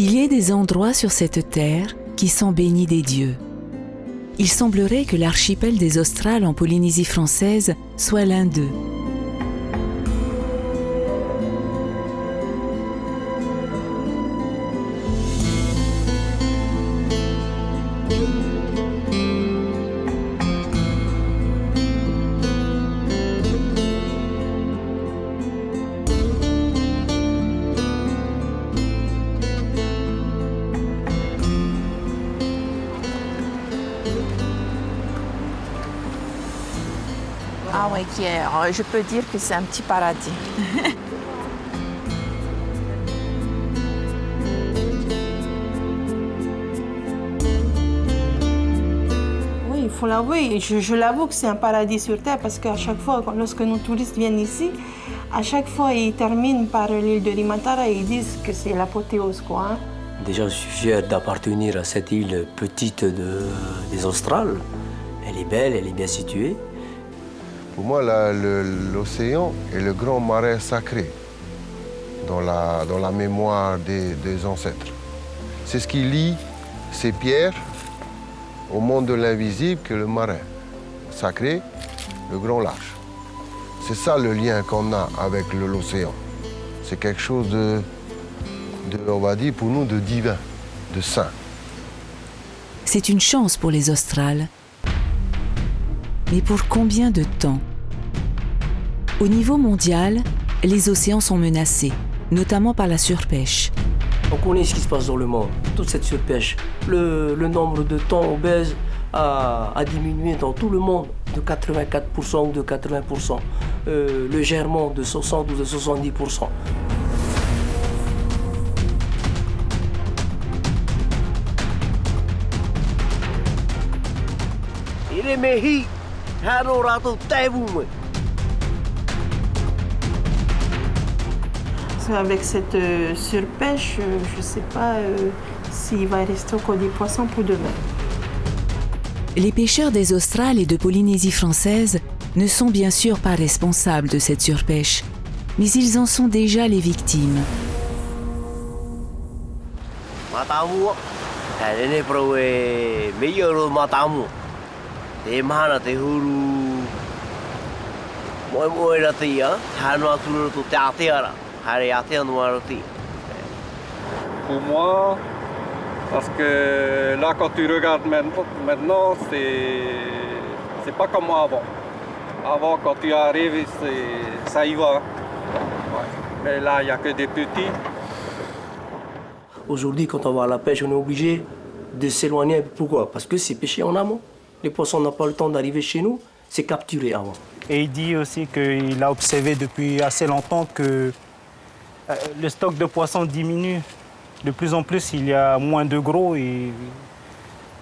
Il y a des endroits sur cette terre qui sont bénis des dieux. Il semblerait que l'archipel des Australes en Polynésie française soit l'un d'eux. Ah oui, je peux dire que c'est un petit paradis. Oui, il faut l'avouer. Je l'avoue que c'est un paradis sur Terre parce qu'à chaque fois, lorsque nos touristes viennent ici, à chaque fois, ils terminent par l'île de Rimatara et ils disent que c'est l'apothéose, quoi. Hein. Déjà, je suis fier d'appartenir à cette île petite des Australes. Elle est belle, elle est bien située. Pour moi, l'océan est le grand marais sacré dans la mémoire des ancêtres. C'est ce qui lie ces pierres au monde de l'invisible que le marais sacré, le grand large. C'est ça le lien qu'on a avec l'océan. C'est quelque chose de, on va dire pour nous, de divin, de saint. C'est une chance pour les Australes. Mais pour combien de temps? Au niveau mondial, les océans sont menacés, notamment par la surpêche. On connaît ce qui se passe dans le monde, toute cette surpêche. Le nombre de thons obèses a diminué dans tout le monde de 84% ou de 80%. Le germont de 60 ou de 70%. Il est mehi. Avec cette surpêche, je ne sais pas s'il va rester encore des poissons pour demain. Les pêcheurs des Australes et de Polynésie française ne sont bien sûr pas responsables de cette surpêche, mais ils en sont déjà les victimes. Pour moi, parce que là, quand tu regardes maintenant, c'est pas comme avant. Avant, quand tu arrives, ça y va. Ouais. Mais là, il n'y a que des petits. Aujourd'hui, quand on va à la pêche, on est obligé de s'éloigner. Pourquoi? Parce que c'est pêché en amont. Les poissons n'ont pas le temps d'arriver chez nous, c'est capturé avant. Et il dit aussi qu'il a observé depuis assez longtemps que le stock de poissons diminue. De plus en plus, il y a moins de gros et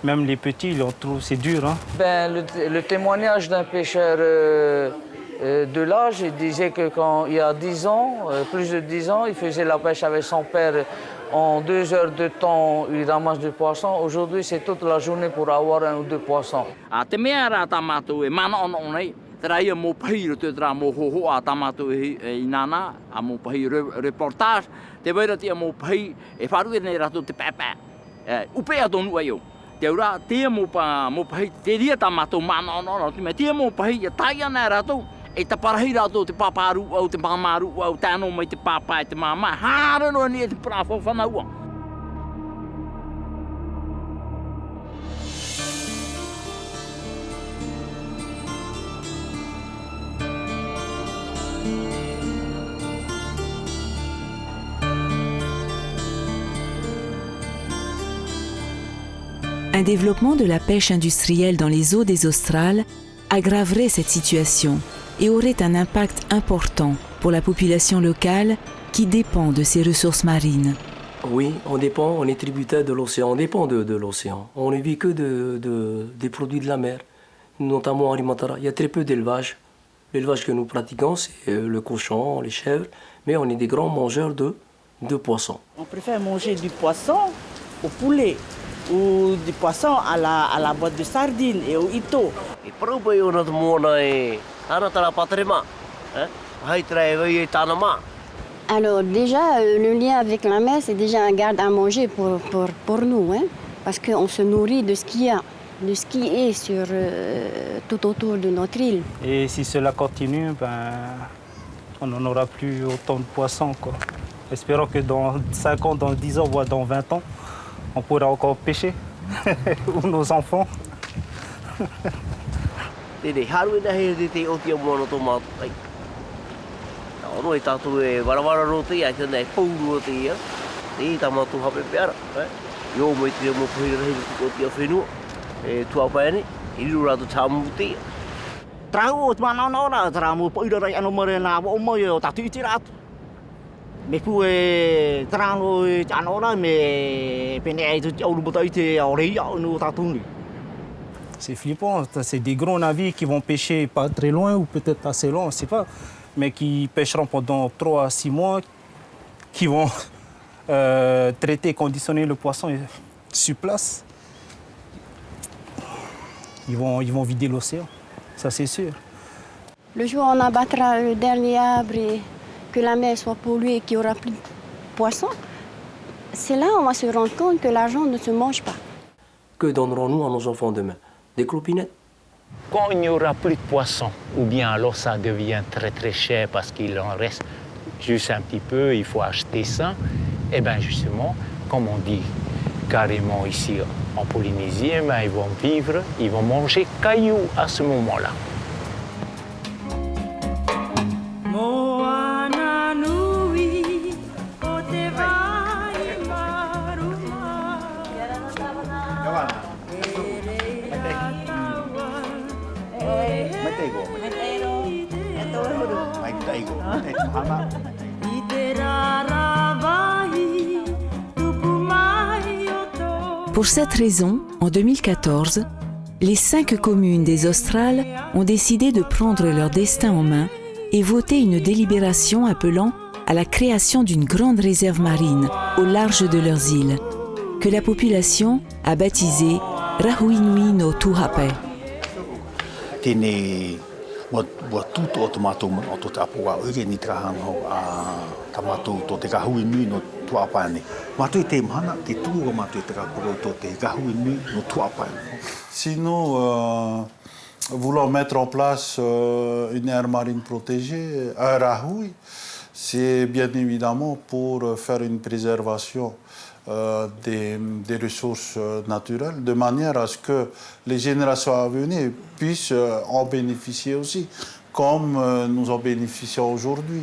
même les petits, ils en trouvent, c'est dur. Hein. Le témoignage d'un pêcheur de l'âge, il disait que quand il y a 10 ans, plus de 10 ans, il faisait la pêche avec son père. En 2 heures de temps, il ramasse du poisson. Aujourd'hui, c'est toute la journée pour avoir 1 ou 2 poissons. Teraia mo pahi te tra mo ho a tamato e nana a mo pahi reportage te vai rati mo pahi e faru nei rato te papa upe a tonu ayo te ura te mo pahi te dia tamato mana no te me te mo pahi e taia na rato e ta parahi rato te paparu au te mamaru au tano mai te papa e te mama hara no ni te prafo fana ua. Un développement de la pêche industrielle dans les eaux des Australes aggraverait cette situation et aurait un impact important pour la population locale qui dépend de ces ressources marines. Oui, on dépend, on est tributaire de l'océan, on dépend de l'océan. On ne vit que des produits de la mer, notamment en Rimatara. Il y a très peu d'élevage. L'élevage que nous pratiquons, c'est le cochon, les chèvres, mais on est des grands mangeurs de poissons. On préfère manger du poisson au poulet ou du poisson à la boîte de sardines et au ito. Alors déjà, le lien avec la mer, c'est déjà un garde à manger pour nous, hein, parce qu'on se nourrit de ce qu'il y a, de ce qui est tout autour de notre île. Et si cela continue, on n'en aura plus autant de poissons, quoi. Espérons que dans 5 ans, dans 10 ans, voire dans 20 ans, on pourra encore pêcher, ou nos enfants. C'est flippant, c'est des gros navires qui vont pêcher pas très loin ou peut-être assez loin, on ne sait pas, mais qui pêcheront pendant 3 à 6 mois, qui vont traiter, conditionner le poisson sur place. Ils vont vider l'océan, ça c'est sûr. Le jour où on abattra le dernier arbre et que la mer soit polluée et qu'il n'y aura plus de poissons, c'est là où on va se rendre compte que l'argent ne se mange pas. Que donnerons-nous à nos enfants demain? Des clopinettes? Quand il n'y aura plus de poissons, ou bien alors ça devient très très cher parce qu'il en reste juste un petit peu, il faut acheter ça, et bien justement, comme on dit carrément ici en Polynésie, ils vont vivre, ils vont manger cailloux à ce moment-là. Pour cette raison, en 2014, les 5 communes des Australes ont décidé de prendre leur destin en main et voter une délibération appelant à la création d'une grande réserve marine au large de leurs îles, que la population a baptisée Rahuinui no Tuhape. Si nous voulons mettre en place une aire marine protégée, un rahui, c'est bien évidemment pour faire une préservation des ressources naturelles, de manière à ce que les générations à venir puissent en bénéficier aussi, comme nous en bénéficions aujourd'hui.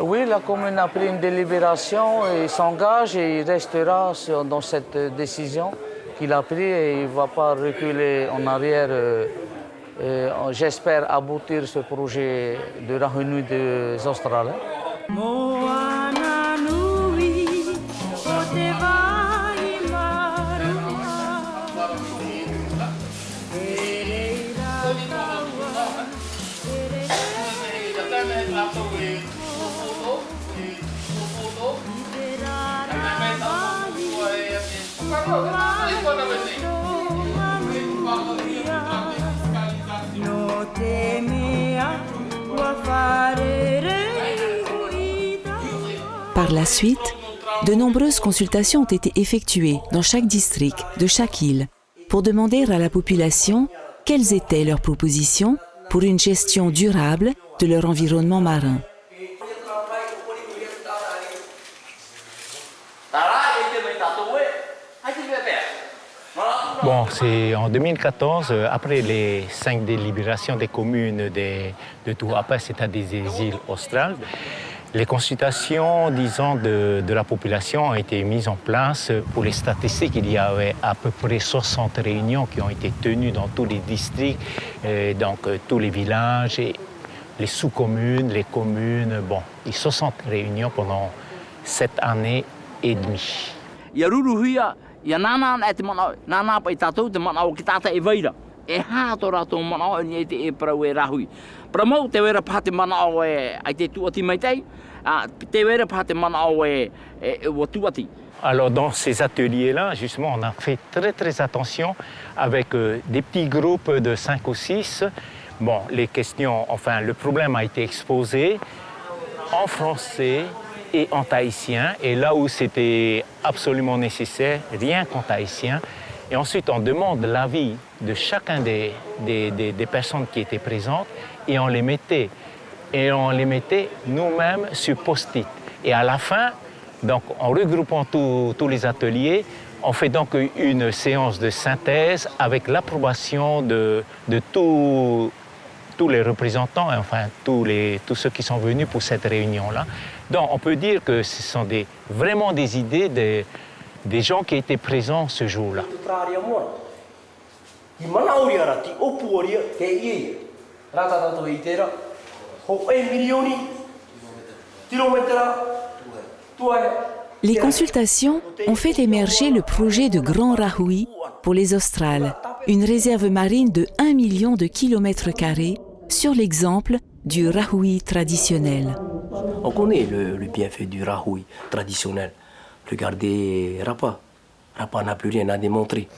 Oui, la commune a pris une délibération et s'engage et il restera dans cette décision qu'il a prise et il ne va pas reculer en arrière. J'espère aboutir ce projet de Rahuinui des Australiens. Par la suite, de nombreuses consultations ont été effectuées dans chaque district de chaque île pour demander à la population quelles étaient leurs propositions pour une gestion durable de leur environnement marin. Bon, c'est en 2014, après les 5 délibérations des communes de Tuhape, c'est-à-dire des îles australes, les consultations, disons, de la population ont été mises en place. Pour les statistiques, il y avait à peu près 60 réunions qui ont été tenues dans tous les districts, donc tous les villages, et les sous-communes, les communes, bon, 60 réunions pendant 7 années et demie. Ia nana na te mana nana pa tatou te mana o ki tata e vaira e ha to rato mana ni te e pra we rahui pra mo te wera pa te mana o e ai te tuati mai tei a te wera pa te mana o e o tuati. Alors dans ces ateliers-là, justement, on a fait très attention avec des petits groupes de 5 ou 6. Bon, les questions, enfin, le problème a été exposé en français et en tahitien. Et là où c'était absolument nécessaire, rien qu'en tahitien. Et ensuite, on demande l'avis de chacun des personnes qui étaient présentes et on les mettait nous-mêmes sur post-it. Et à la fin, donc, en regroupant tous les ateliers, on fait donc une séance de synthèse avec l'approbation de tous les représentants, enfin tous ceux qui sont venus pour cette réunion-là. Donc on peut dire que ce sont vraiment des idées des gens qui étaient présents ce jour-là. Les consultations ont fait émerger le projet de Grand Rahui pour les Australes, une réserve marine de 1 million de kilomètres carrés sur l'exemple du Rahui traditionnel. On connaît le bienfait du Rahui traditionnel. Regardez Rapa. Rapa n'a plus rien à démontrer.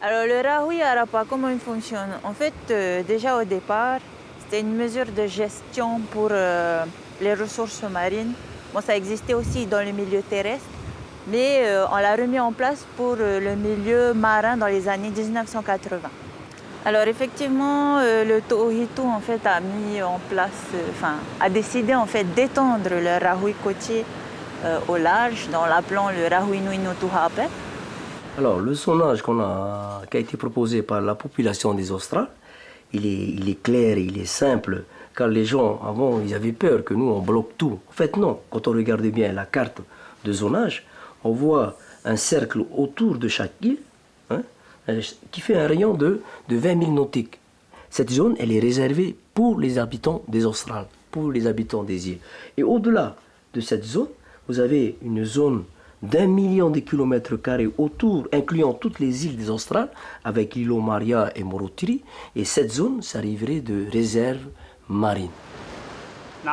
Alors le Rahui à Rapa, comment il fonctionne? En fait, déjà au départ, c'était une mesure de gestion pour les ressources marines. Bon, ça existait aussi dans le milieu terrestre, mais on l'a remis en place pour le milieu marin dans les années 1980. Alors effectivement, le To'ohitu en fait a mis en place, a décidé en fait d'étendre le Rahui côtier au large, en l'appelant le Rahui Nui no Tuhape. Alors, le zonage qui a été proposé par la population des Australes, il est clair, il est simple, car les gens, avant, ils avaient peur que nous, on bloque tout. En fait, non. Quand on regarde bien la carte de zonage, on voit un cercle autour de chaque île, qui fait un rayon de 20 000 nautiques. Cette zone, elle est réservée pour les habitants des Australes, pour les habitants des îles. Et au-delà de cette zone, vous avez une zone d'1 million de kilomètres carrés autour, incluant toutes les îles des Australes, avec l'îlot Maria et Morotiri. Et cette zone s'arriverait de réserve marine. Ça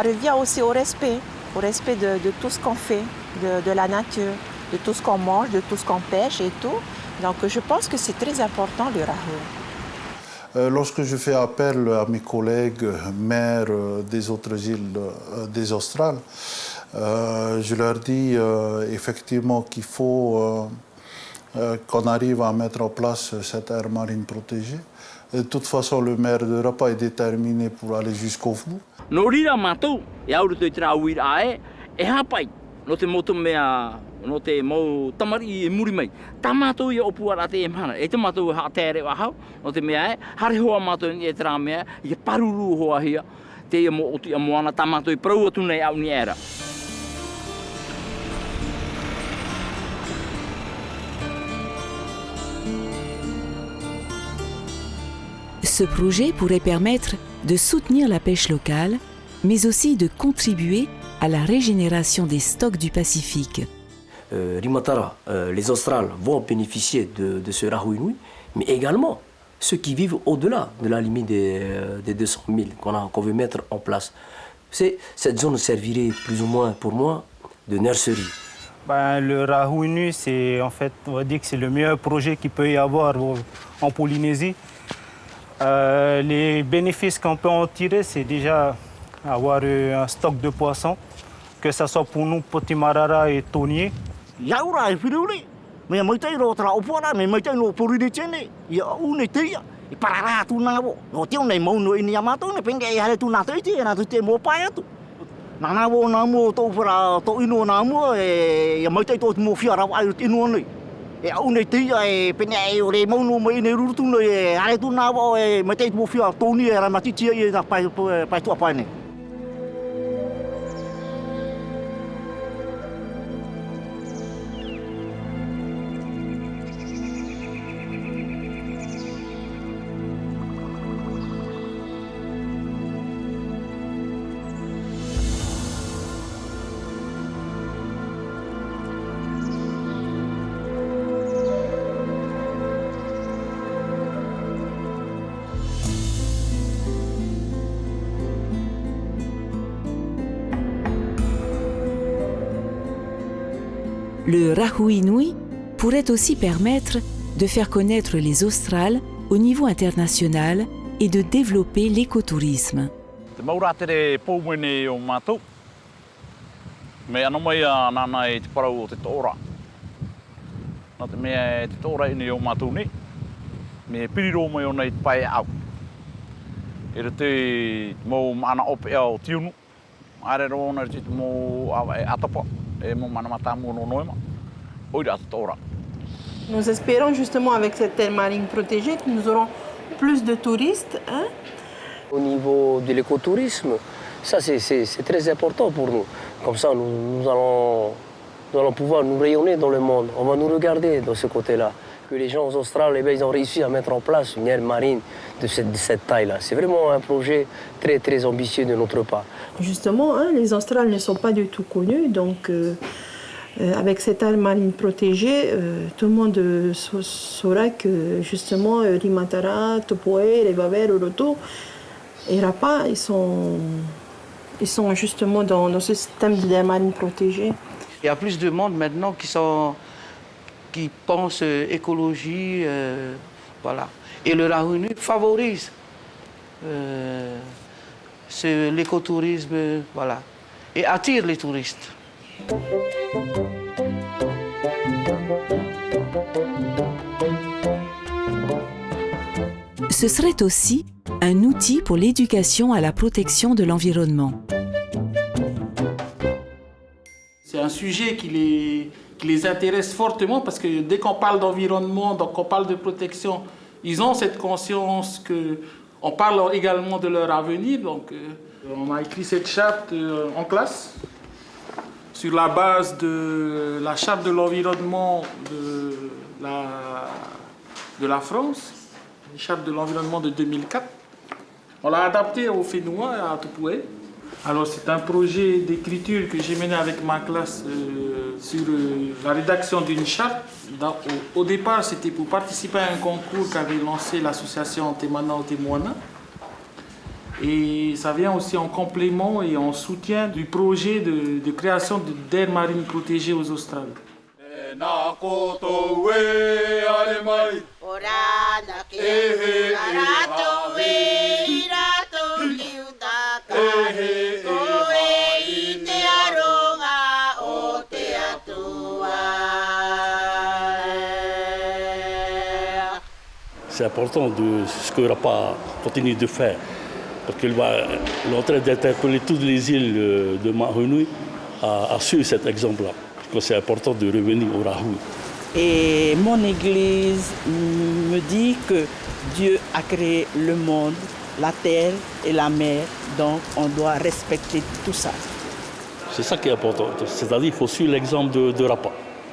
revient aussi au respect de tout ce qu'on fait, de la nature, de tout ce qu'on mange, de tout ce qu'on pêche et tout. Donc je pense que c'est très important le Rahui. Lorsque je fais appel à mes collègues maires des autres îles des Australes, je leur dis effectivement qu'il faut qu'on arrive à mettre en place cette aire marine protégée. De toute façon, le maire de Rapa est déterminé pour aller jusqu'au bout. No te mau tamari e muri mai. Tamato i opu ara te mana. E te matou ha tere wa hau. No te mea e hare hoa matou ni e tra mea i paruru hoa hia. Te mo otu moana tamato i prau atu nei au ni era. Ce projet pourrait permettre de soutenir la pêche locale, mais aussi de contribuer à la régénération des stocks du Pacifique. Rimatara, les Australes vont bénéficier de ce Rahui Nui, mais également ceux qui vivent au-delà de la limite des 200 000 qu'on veut mettre en place. Cette zone servirait plus ou moins pour moi de nurserie. Le Rahui Nui, c'est en fait, on va dire que c'est le meilleur projet qu'il peut y avoir en Polynésie. Les bénéfices qu'on peut en tirer, c'est déjà avoir un stock de poissons que ce soit pour nous, Potimarara et Tonier. Yaura e whiriuri. Me mai tai ro tra opora, me mai tai no pori de tene. Ia une teia. I parara tu na bo. O te nei mau no ini amato ne penge e hare tu na te na tu te mo pai atu. Na bo na mo to para to ino na mo e mai tai to mo fia ra ai ino nei. E une teia e penge e ore mau no mai ne ru tu no e hare tu na bo e mai tai mo fia to ni era mati tia e na pai tu pai ne. Le Rahui Nui pourrait aussi permettre de faire connaître les Australes au niveau international et de développer l'écotourisme. Te maura tere pōmene o mātou. Me anō mai nāna e te parau o te tōra. Nā te mea e te tōra ine o mātou ne. Me piriro mai o nei te pai au. E re te mō mana ope au tiunu. Are ro ona te mō awa e atapa. E mō mana mata mō no noema. Oira te tōra. Nous espérons justement avec cette terre marine protégée que nous aurons plus de touristes. Hein? Au niveau de l'écotourisme, ça c'est très important pour nous. Comme ça, nous allons pouvoir nous rayonner dans le monde. On va nous regarder de ce côté-là. Que les gens australiens, ils ont réussi à mettre en place une aire marine de cette taille-là. C'est vraiment un projet très, très ambitieux de notre part. Justement, hein, les Australes ne sont pas du tout connus, donc avec cette aire marine protégée, tout le monde saura que justement Rimatara, Topoe, Revaver, Oroto et Rapa, ils sont justement dans ce système d'aire marine protégée. Il y a plus de monde maintenant qui pensent écologie, voilà. Et le Rahui Nui favorise l'écotourisme, voilà, et attire les touristes. Ce serait aussi un outil pour l'éducation à la protection de l'environnement. C'est un sujet qui les intéresse fortement parce que dès qu'on parle d'environnement, donc on parle de protection, ils ont cette conscience qu'on parle également de leur avenir. Donc, on a écrit cette charte en classe sur la base de la charte de l'environnement de la France, la charte de l'environnement de 2004. On l'a adaptée au Fénois et à Tupoué. Alors c'est un projet d'écriture que j'ai mené avec ma classe sur la rédaction d'une charte. Au départ, c'était pour participer à un concours qu'avait lancé l'association Temana o Temoana. Et ça vient aussi en complément et en soutien du projet de création d'aires marines protégées aux Australes. C'est important de ce que Rapa continue de faire. Parce qu'il est en train d'interpeller toutes les îles de Mahonui à suivre cet exemple-là. Parce que c'est important de revenir au Rahui. Et mon église me dit que Dieu a créé le monde, la terre et la mer, donc on doit respecter tout ça. C'est ça qui est important. C'est-à-dire qu'il faut suivre l'exemple de Rapa.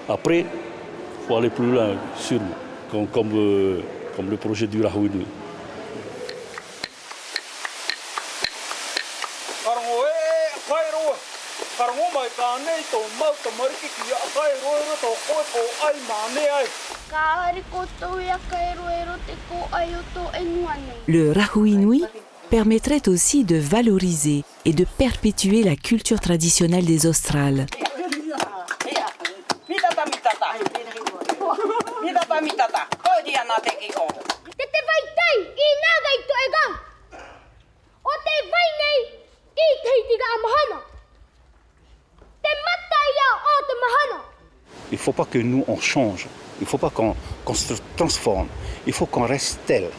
Après, il faut aller plus loin, sûrement, comme le projet du Rahui Nui. Le Rahui Nui permettrait aussi de valoriser et de perpétuer la culture traditionnelle des Australes. Il ne faut pas que nous, on change. Il ne faut pas qu'on se transforme. Il faut qu'on reste tel.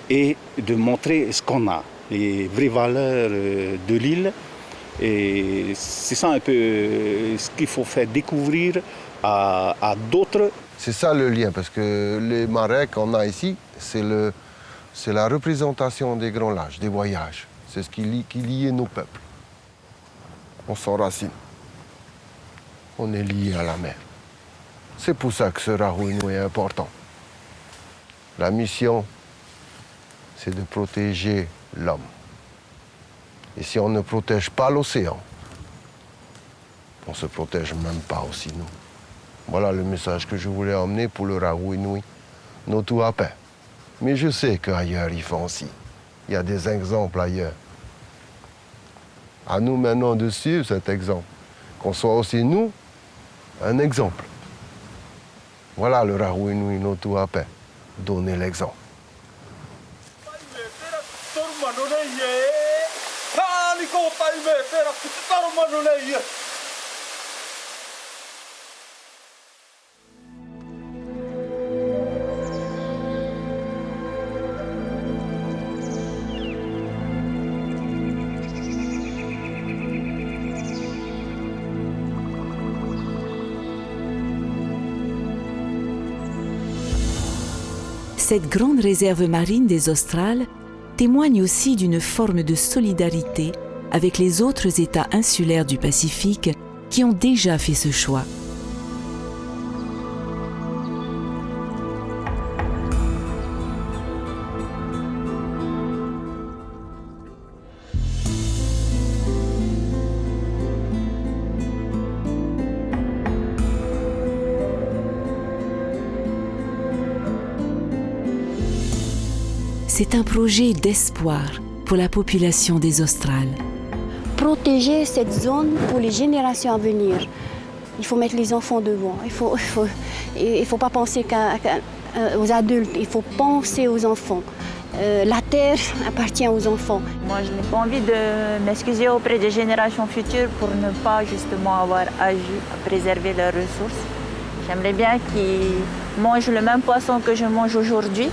Et de montrer ce qu'on a, les vraies valeurs de l'île. Et c'est ça un peu ce qu'il faut faire découvrir à d'autres. C'est ça le lien, parce que les marais qu'on a ici, c'est la représentation des grands lages, des voyages. C'est ce qui liait nos peuples. On s'enracine. On est lié à la mer. C'est pour ça que ce Rahui-Nui est important. La mission, c'est de protéger l'homme. Et si on ne protège pas l'océan, on ne se protège même pas aussi nous. Voilà le message que je voulais emmener pour le Rahui-Nui, no Tuapè. Mais je sais qu'ailleurs, ils font aussi. Il y a des exemples ailleurs. À nous maintenant de suivre cet exemple. Qu'on soit aussi, nous, un exemple. Voilà le Rahui-Nui, no Tuapè. Donner l'exemple. Cette grande réserve marine des Australes témoigne aussi d'une forme de solidarité avec les autres États insulaires du Pacifique qui ont déjà fait ce choix. C'est un projet d'espoir pour la population des Australes. Protéger cette zone pour les générations à venir. Il faut mettre les enfants devant. Il faut pas penser aux adultes, il faut penser aux enfants. La terre appartient aux enfants. Moi, je n'ai pas envie de m'excuser auprès des générations futures pour ne pas justement avoir agi à préserver leurs ressources. J'aimerais bien qu'ils mangent le même poisson que je mange aujourd'hui.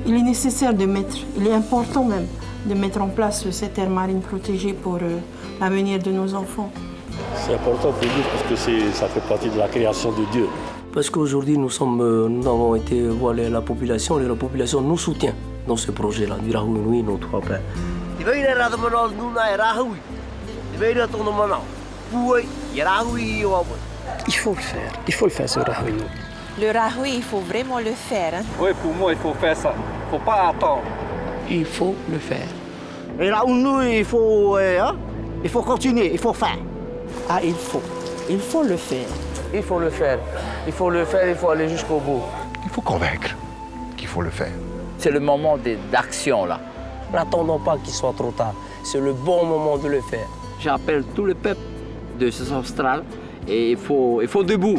Il est nécessaire de mettre, il est important même, de mettre en place cette aire marine protégée pour l'avenir de nos enfants. C'est important pour nous parce que ça fait partie de la création de Dieu. Parce qu'aujourd'hui, nous avons été voir la population et la population nous soutient dans ce projet-là, du Rahui-Nui, no Tuapè. Il faut le faire ce Rahui-Nui. Le Rahui, il faut vraiment le faire. Hein? Oui, pour moi, il faut faire ça. Il ne faut pas attendre. Il faut le faire. Et là où nous, il faut continuer, il faut faire. Ah, il faut le faire. Il faut le faire. Il faut le faire, il faut aller jusqu'au bout. Il faut convaincre qu'il faut le faire. C'est le moment d'action, là. N'attendons pas qu'il soit trop tard. C'est le bon moment de le faire. J'appelle tout le peuple de ces Australes et il faut debout.